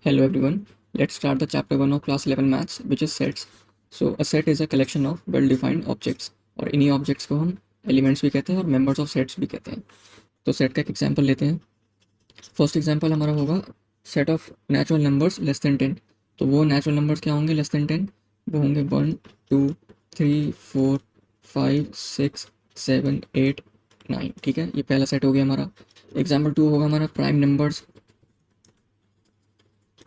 Hello everyone. Let's start the chapter 1 of class 11 maths, which is sets. So a set is a collection of well defined objects और इन्हीं objects को हम elements भी कहते हैं और members of sets भी कहते हैं. तो set का एक example लेते हैं. First example हमारा होगा set of natural numbers less than 10. तो वो natural numbers क्या होंगे less than 10? वो होंगे 1, 2, 3, 4, 5, 6, 7, 8, 9. ठीक है, ये पहला set हो गया हमारा. Example 2 होगा हमारा prime numbers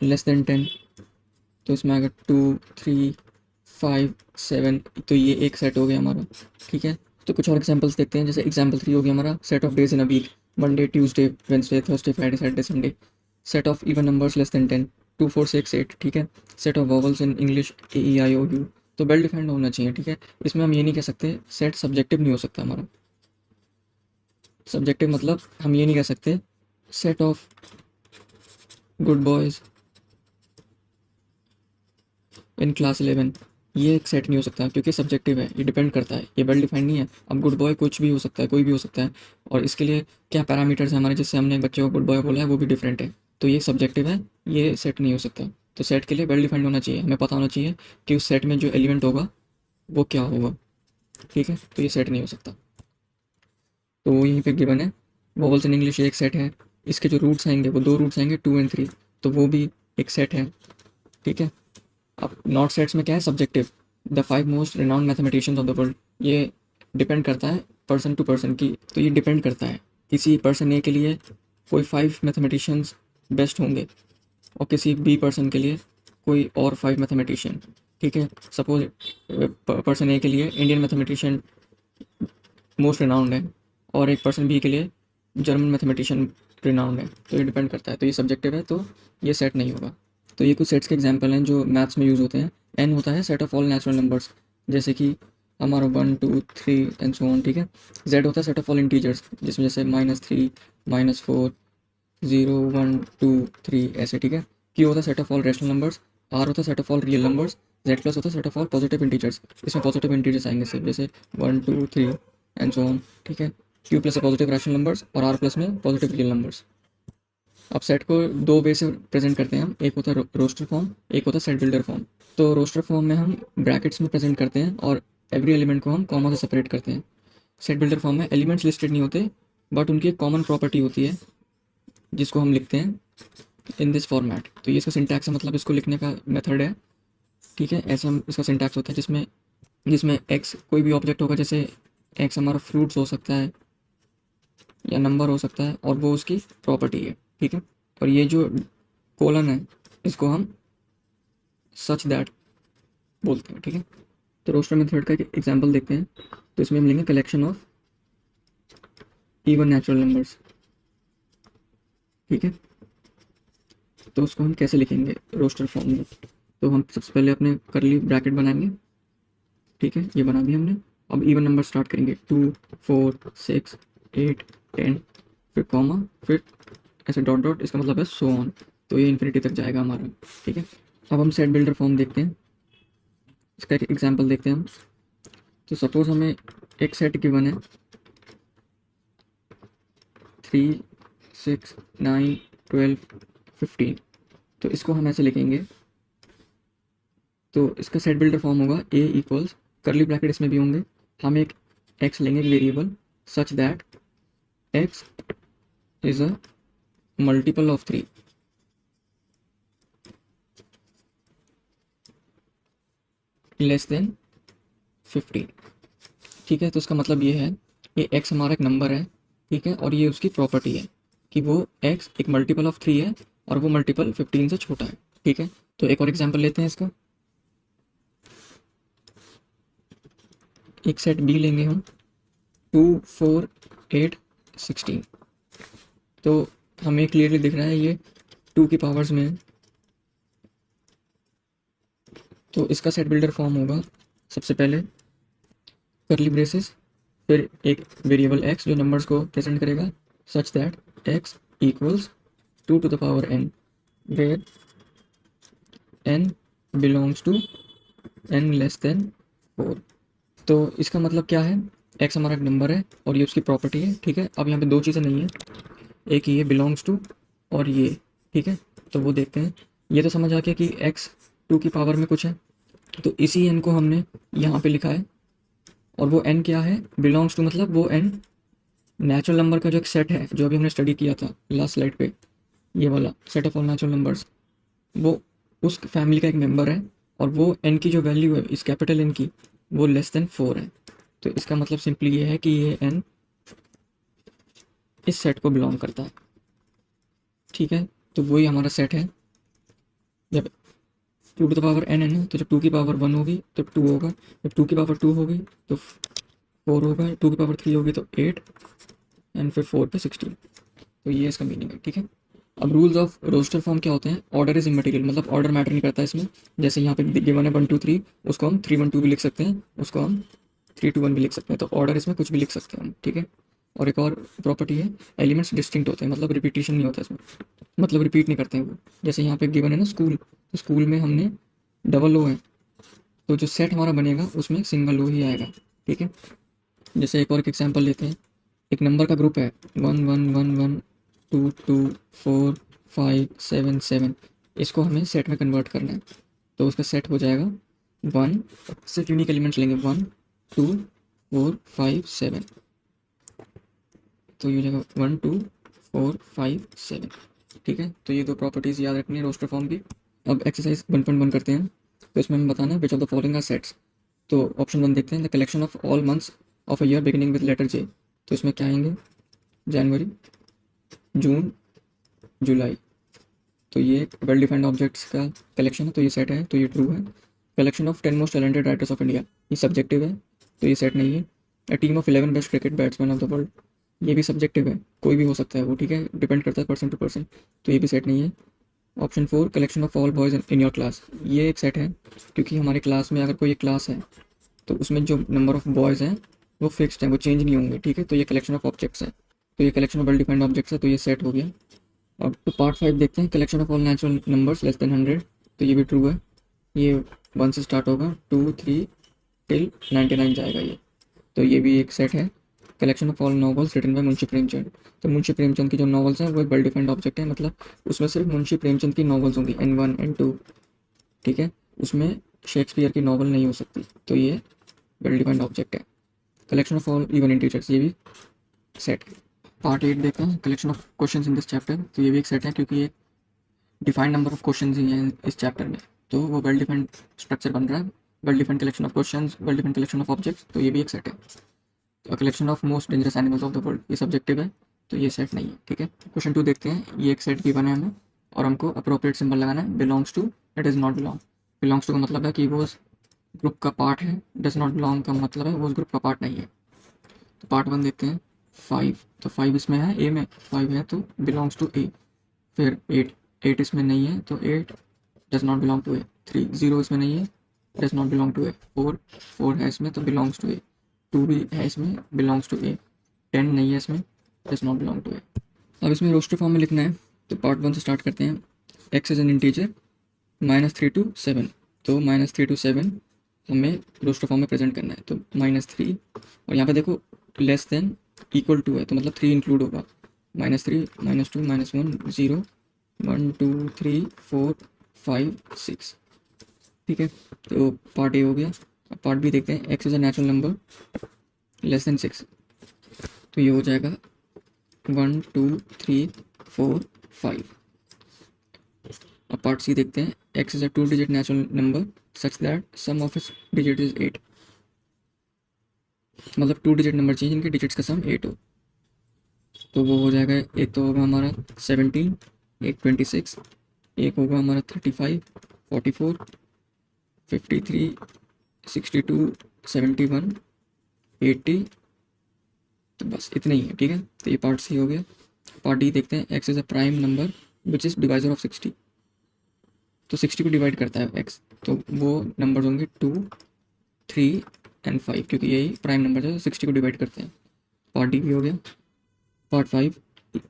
लेस देन 10. तो इसमें अगर 2, 3, 5, 7, तो ये एक सेट हो गया हमारा. ठीक है, तो कुछ और एग्जांपल्स देखते हैं. जैसे एग्जांपल 3 हो गया हमारा set of days in a week, Monday, Tuesday, Wednesday, Thursday, Friday, Saturday, Sunday. Set of even numbers less than 10, 2, 4, 6, 8. ठीक है, set of vowels in English A E I O U. तो well defined होना चाहिए. ठीक है, इसमें हम ये नहीं कह सकते सेट सब्जेक्टिव नहीं हो सकता हमारा. सब्जेक्टिव मतलब हम ये नहीं कह सकते set of good boys in class 11. ये एक सेट नहीं हो सकता क्योंकि सब्जेक्टिव है, ये डिपेंड करता है, ये वेल डिफाइंड नहीं है. अब गुड बॉय कुछ भी हो सकता है, कोई भी हो सकता है, और इसके लिए क्या पैरामीटर्स हैं हमारे जिससे हमने एक बच्चे को गुड बॉय बोला है वो भी डिफरेंट है. तो ये सब्जेक्टिव है, ये सेट नहीं हो सकता. तो सेट के लिए वेल डिफाइंड होना चाहिए, हमें पता होना चाहिए कि उस सेट में जो एलिमेंट होगा वो क्या होगा. ठीक है, तो ये सेट नहीं हो सकता. तो वो यहीं पे गिवन है. वॉवल्स इन इंग्लिश एक सेट है, इसके जो रूट्स आएंगे वो दो रूट्स आएंगे 2 और 3, तो वो भी एक सेट है. ठीक है, अब नॉट सेट्स में क्या है subjective. The 5 most renowned mathematicians of the world, ये डिपेंड करता है पर्सन टू पर्सन की. तो ये डिपेंड करता है किसी पर्सन ए के लिए कोई 5 मैथमेटिशियंस बेस्ट होंगे और किसी बी पर्सन के लिए कोई और 5 मैथमेटिशियन. ठीक है, सपोज पर्सन ए के लिए इंडियन मैथमेटिशियन मोस्ट रिनाउंड है और एक पर्सन बी के लिए जर्मन मैथमेटिशियन रिनाउंड है. तो ये डिपेंड करता है, तो ये सब्जेक्टिव है, तो ये सेट नहीं होगा. तो ये कुछ सेट्स के एग्जांपल हैं जो मैथ्स में यूज़ होते हैं. एन होता है set of all natural numbers, जैसे कि हमारा 1, 2, 3 एंड सो ऑन. ठीक है, जेड होता है सेट ऑफ ऑल इंटीजर्स, जिसमें जैसे -3, -4, 0, 1, 2, 3 ऐसे. ठीक है, क्यू होता है set of all rational numbers, R होता है set of all real numbers, Z plus होता है set of all positive integers. इसमें पॉजिटिव इंटीजर्स आएंगे सिर्फ, जैसे 1, 2, 3 एंड सो ऑन. ठीक है, क्यू प्लस है पॉजिटिव रैशनल नंबर्स और आर प्लस में पॉजिटिव रियल नंबर्स. अब सेट को दो वे से प्रेजेंट करते हैं हम. एक होता है रोस्टर फॉर्म, एक होता है सेट बिल्डर फॉर्म. तो रोस्टर फॉर्म में हम ब्रैकेट्स में प्रेजेंट करते हैं और एवरी एलिमेंट को हम कॉमा से सेपरेट करते हैं. सेट बिल्डर फॉर्म में एलिमेंट्स लिस्टेड नहीं होते, बट उनकी एक कॉमन प्रॉपर्टी होती है जिसको हम लिखते हैं इन दिस फॉर्मेट. तो ये इसका सिंटैक्स है, मतलब इसको लिखने का मेथड है. ठीक है, ऐसे हम इसका सिंटैक्स होता है जिसमें एक्स कोई भी ऑब्जेक्ट होगा, जैसे एक्स हमारा फ्रूट्स हो सकता है या नंबर हो सकता है, और वो उसकी प्रॉपर्टी है. ठीक है, और ये जो कोलन है इसको हम सच दैट बोलते हैं. ठीक है, तो रोस्टर मेथड का एक एग्जांपल देखते हैं. तो इसमें हम लेंगे collection of even natural numbers. ठीक है, तो उसको हम कैसे लिखेंगे रोस्टर फॉर्म में. तो हम सबसे पहले अपने करली ब्रैकेट बनाएंगे. ठीक है, ये बना दिया हमने. अब इवन नंबर स्टार्ट करेंगे 2, 4, 6, 8, 10, फिर कॉमा, फिर ऐसे डॉट डॉट, इसका मतलब है सो ऑन. तो ये इन्फिनिटी तक जाएगा हमारा. ठीक है, अब हम सेट बिल्डर फॉर्म देखते हैं. इसका एक एग्जांपल देखते हैं हम. तो सपोज हमें एक सेट गिवन है 3, 6, 9, 12, 15. तो इसको हम ऐसे लिखेंगे. तो इसका सेट बिल्डर फॉर्म होगा ए इक्वल्स करली ब्रैकेट इसमें भी होंगे. हम एक एक्स लेंगे variable such that x is a multiple of 3. Less than 15. ठीक है, तो इसका मतलब ये है ये x हमारा एक नंबर है. ठीक है, और ये उसकी प्रॉपर्टी है कि वो x एक मल्टीपल ऑफ 3 है और वो मल्टीपल 15 से छोटा है. ठीक है, तो एक और एग्जांपल लेते हैं इसका. एक सेट b लेंगे हम 2, 4, 8, 16. तो हमें क्लियरली दिख रहा है ये 2 की पावर्स में है. तो इसका सेट बिल्डर फॉर्म होगा सबसे पहले करली ब्रेसेस, फिर एक वेरिएबल x जो नंबर्स को प्रेजेंट करेगा such that x equals 2 to the power n, where n belongs to n less than 4. तो इसका मतलब क्या है, x हमारा एक नंबर है और ये उसकी प्रॉपर्टी है. ठीक है, अब यहाँ पे दो चीज़ें नहीं है, एक ये बिलोंग्स टू और ये. ठीक है, तो वो देखते हैं. ये तो समझ आ गया कि एक्स टू की पावर में कुछ है, तो इसी एन को हमने यहाँ पे लिखा है। और वो एन क्या है, बिलोंग्स टू, मतलब वो एन नेचुरल नंबर का जो एक सेट है जो अभी हमने स्टडी किया था लास्ट स्लाइड पे, ये वाला set of all natural numbers, वो उस फैमिली का एक मेंबर है। और वो एन की जो वैल्यू है इस कैपिटल एन की, वो लेस देन 4 है। तो इसका मतलब सिंपली ये है कि ये एन इस सेट को बिलोंग करता है। ठीक है, तो वही हमारा सेट है। जब two to the power N है ना, तो जब टू की पावर 1 होगी तो 2 होगा, जब टू की पावर 2 होगी तो 4 होगा, टू की पावर 3 होगी तो 8, एंड फिर 4 पे 16। तो ये इसका मीनिंग है। ठीक है, अब रूल्स ऑफ रोस्टर फॉर्म क्या होते हैं। ऑर्डर इज इमटेरियल, मतलब ऑर्डर मैटर नहीं करता है इसमें। जैसे यहाँ पे गिवन है 1 2 3, उसको हम 3 1 2 भी लिख सकते हैं, उसको हम 3 2 1 भी लिख सकते हैं। तो ऑर्डर इसमें कुछ भी लिख सकते हैं हम। ठीक है, और एक और प्रॉपर्टी है, एलिमेंट्स डिस्टिंक्ट होते हैं, मतलब रिपीटिशन नहीं होता इसमें, मतलब रिपीट नहीं करते हैं वो। जैसे यहाँ पे गिवन है ना स्कूल, तो स्कूल में हमने डबल ओ है, तो जो सेट हमारा बनेगा उसमें सिंगल ओ ही आएगा। ठीक है, जैसे एक और एक एग्जांपल लेते हैं। एक नंबर का ग्रुप है 1 1 1 1 2 2 4 5 7 7, इसको हमें सेट में कन्वर्ट करना है। तो उसका सेट हो जाएगा 1, सिर्फ यूनिक एलिमेंट्स लेंगे 1 2 4 5 7, तो ये हो जाएगा 1 2 4 5 7। ठीक है, तो ये दो प्रॉपर्टीज़ याद रखनी है रोस्टर फॉर्म की। अब एक्सरसाइज 1.1 करते हैं। तो इसमें हमें बताना है which of the following are sets. तो ऑप्शन 1 देखते हैं, the collection of all months of a year beginning with letter J. तो इसमें क्या आएंगे, जनवरी, जून, जुलाई। तो ये वेल डिफाइंड ऑब्जेक्ट्स का कलेक्शन है, तो ये सेट है, तो ये ट्रू है। Collection of 10 most talented writers of India, ये सब्जेक्टिव है, तो ये सेट नहीं है। A team of 11 best cricket batsman of the world, ये भी सब्जेक्टिव है, कोई भी हो सकता है वो। ठीक है, डिपेंड करता है पर्सन टू पर्सन, तो ये भी सेट नहीं है। Option 4, collection of all boys in your class, ये एक सेट है, क्योंकि हमारे क्लास में अगर कोई एक क्लास है तो उसमें जो नंबर ऑफ बॉयज़ हैं वो फिक्स्ड है, वो चेंज नहीं होंगे। ठीक है, तो ये कलेक्शन ऑफ ऑब्जेक्ट्स है, तो ये collection of well defined objects है, तो ये सेट हो गया। अब तो पार्ट 5 देखते हैं, collection of all natural numbers less then 100, तो ये भी ट्रू है। ये 1 से स्टार्ट होगा, 2 3 टिल 99 जाएगा ये, तो ये भी एक सेट है। Collection of all novels written by Munshi Premchand, तो मुंशी प्रेमचंद की जो नॉवेल्स हैं वो एक वेल डिफाइंड ऑब्जेक्ट है, मतलब उसमें सिर्फ मुंशी प्रेमचंद की नॉवेल्स होंगी, N1 N2। ठीक है, उसमें शेक्सपियर की नॉवल नहीं हो सकती, तो ये वेल डिफाइंड ऑब्जेक्ट है। Collection of all even integers, ये भी सेट है। पार्ट 8 देखते हैं, collection of questions in this chapter, तो ये भी एक सेट है, क्योंकि ये डिफाइंड नंबर ऑफ क्वेश्चंस ही हैं इस चैप्टर में, तो वो वेल डिफाइंड स्ट्रक्चर बन रहा है। Well defined collection of questions, well defined collection of objects, तो ये भी एक सेट है। Collection of most dangerous animals of the world, ये सब्जेक्टिव है, तो ये सेट नहीं है। ठीक है, क्वेश्चन 2 देखते हैं, ये एक सेट गिवन है हमें और हमको अप्रोप्रिएट सिंबल लगाना है, belongs to, it is not belong. Belongs to का मतलब है कि वो उस ग्रुप का पार्ट है, डज नॉट बिलोंग का मतलब है वो उस ग्रुप का पार्ट नहीं है। तो पार्ट 1 देखते हैं, 5, तो 5 इसमें है, ए में 5 है तो बिलोंग्स टू ए। फिर 8 इसमें नहीं है तो 8 डज नॉट बिलोंग टू ए। 3 0 इसमें नहीं है, डज नॉट बिलोंग टू ए। 4 है इसमें तो बिलोंग्स टू ए। 2 भी है इसमें, बिलोंग्स टू ए। 10 नहीं है इसमें, डज नॉट बिलोंग टू ए। अब इसमें रोस्टर फॉर्म में लिखना है, तो पार्ट 1 से स्टार्ट करते हैं। X is an integer -3 to 7, तो -3 to 7 हमें रोस्टर फॉर्म में प्रेजेंट करना है, तो -3, और यहाँ पे देखो लेस देन इक्वल टू है, तो मतलब 3 इंक्लूड होगा। -3 -2 -1 0 1 2 3 4 5 6। ठीक है, तो पार्ट ए हो गया। अब पार्ट बी देखते हैं, X is a natural number less than 6, तो ये हो जाएगा 1 2 3 4 5। अब पार्ट सी देखते हैं, X is a 2 digit natural number such that sum of its digit is 8, मतलब 2 डिजिट नंबर चाहिए जिनके डिजिट्स का सम 8 हो, तो वो हो जाएगा, एक तो होगा हमारा 17, एक 26, एक होगा हमारा 35 44 53 62 71 80, तो बस इतने ही है। ठीक है, तो ये पार्ट सी हो गया। पार्ट डी देखते हैं, X is a prime number which is divisor of 60, तो 60 को डिवाइड करता है एक्स, तो वो नंबर होंगे 2 3 एंड 5, क्योंकि यही प्राइम नंबर है, 60 को डिवाइड करते हैं। पार्ट डी भी हो गया। Part 5,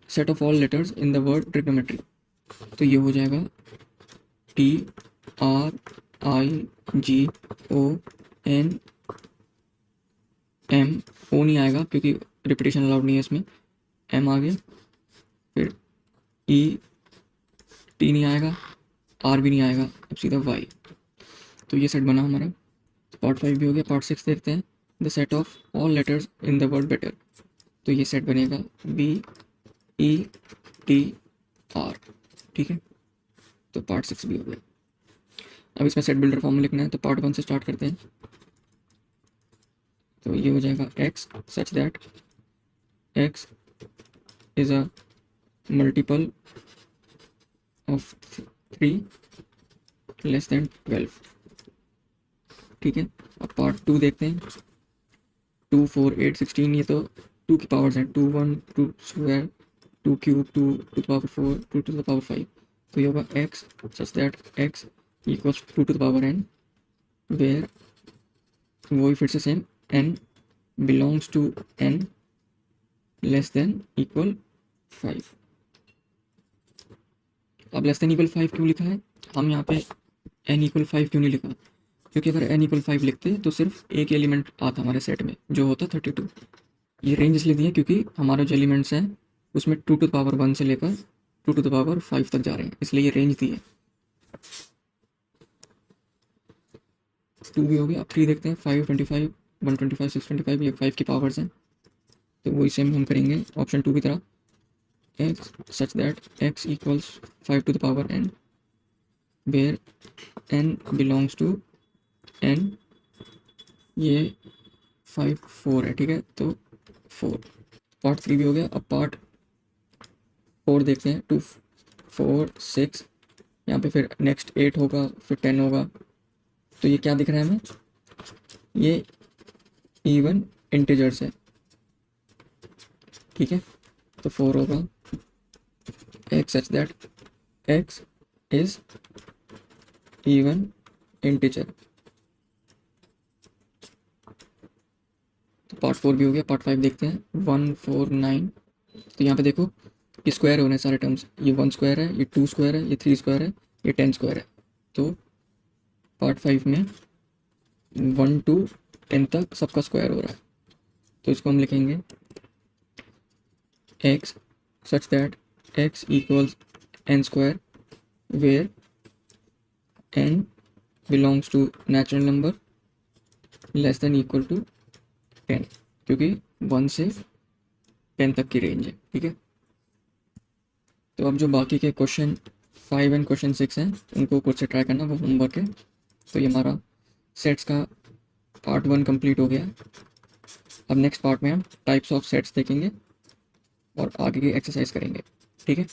set of all letters in the word trigonometry, तो ये हो जाएगा TRIGON M, ओ नहीं आएगा क्योंकि रिपीटेशन अलाउड नहीं है इसमें, M आ गया। फिर E T नहीं आएगा, आर भी नहीं आएगा, अब सीधा वाई। तो ये सेट बना हमारा। पार्ट 5 भी हो गया। पार्ट 6 देखते हैं। The set of all letters in the word better. तो ये सेट बनेगा BETR। ठीक है, तो पार्ट 6 भी हो गया। अब इसमें सेट बिल्डर फॉर्म में लिखना है, तो पार्ट 1 से स्टार्ट करते हैं। तो ये हो जाएगा x such that x is a multiple of 3 less than 12। ठीक है, अब पार्ट 2 देखते हैं। 2 4 8 16, ये तो 2 की पावर्स हैं, 2 1 2 square 2 cube 2 to the power 4 2 to the power 5। तो ये होगा x such that x equals 2 to the power n, where वही फिर से same n belongs to n less than equal 5। अब लेस देन इक्वल 5 क्यों लिखा है हम यहाँ पे, n इक्वल 5 क्यों नहीं लिखा? क्योंकि अगर n इक्वल 5 लिखते तो सिर्फ एक एलिमेंट आता हमारे सेट में, जो होता 32। ये रेंज इसलिए दी है क्योंकि हमारे जो एलिमेंट्स हैं उसमें 2 टू द पावर 1 से लेकर 2 टू द पावर 5 तक जा रहे हैं, इसलिए ये रेंज दी है। 2 भी हो गया। अब 3 देखते हैं। 5 25 125 625, ये 5 की पावर्स हैं, तो वही सेम हम करेंगे ऑप्शन 2 की तरह। x such that x equals 5 to the power n, where n belongs to n, ये 5 4 है। ठीक है, तो 4। पार्ट 3 भी हो गया। अब पार्ट 4 देखते हैं। 2 4 6, यहाँ पे फिर नेक्स्ट 8 होगा, फिर 10 होगा। तो ये क्या दिख रहा है हमें, ये इवन इंटीजर्स है। ठीक है, तो 4 होगा x such that x is even integer। तो पार्ट 4 भी हो गया। पार्ट 5 देखते हैं। 1 4 9, तो यहाँ पे देखो ये स्क्वायर होने सारे टर्म्स, ये 1 स्क्वायर है, ये 2 स्क्वायर है, ये 3 स्क्वायर है, ये 10 स्क्वायर है। तो पार्ट 5 में 1 to 10 तक सबका स्क्वायर हो रहा है, तो इसको हम लिखेंगे x such that x equals n square, where n belongs to natural number less than equal to 10, क्योंकि 1 से 10 तक की रेंज है। ठीक है, तो अब जो बाकी के क्वेश्चन 5 एंड क्वेश्चन 6 हैं उनको खुद से ट्राई करना, वो होमवर्क है। तो ये हमारा सेट्स का पार्ट 1 कंप्लीट हो गया। अब नेक्स्ट पार्ट में हम टाइप्स ऑफ सेट्स देखेंगे और आगे की एक्सरसाइज करेंगे। ठीक है।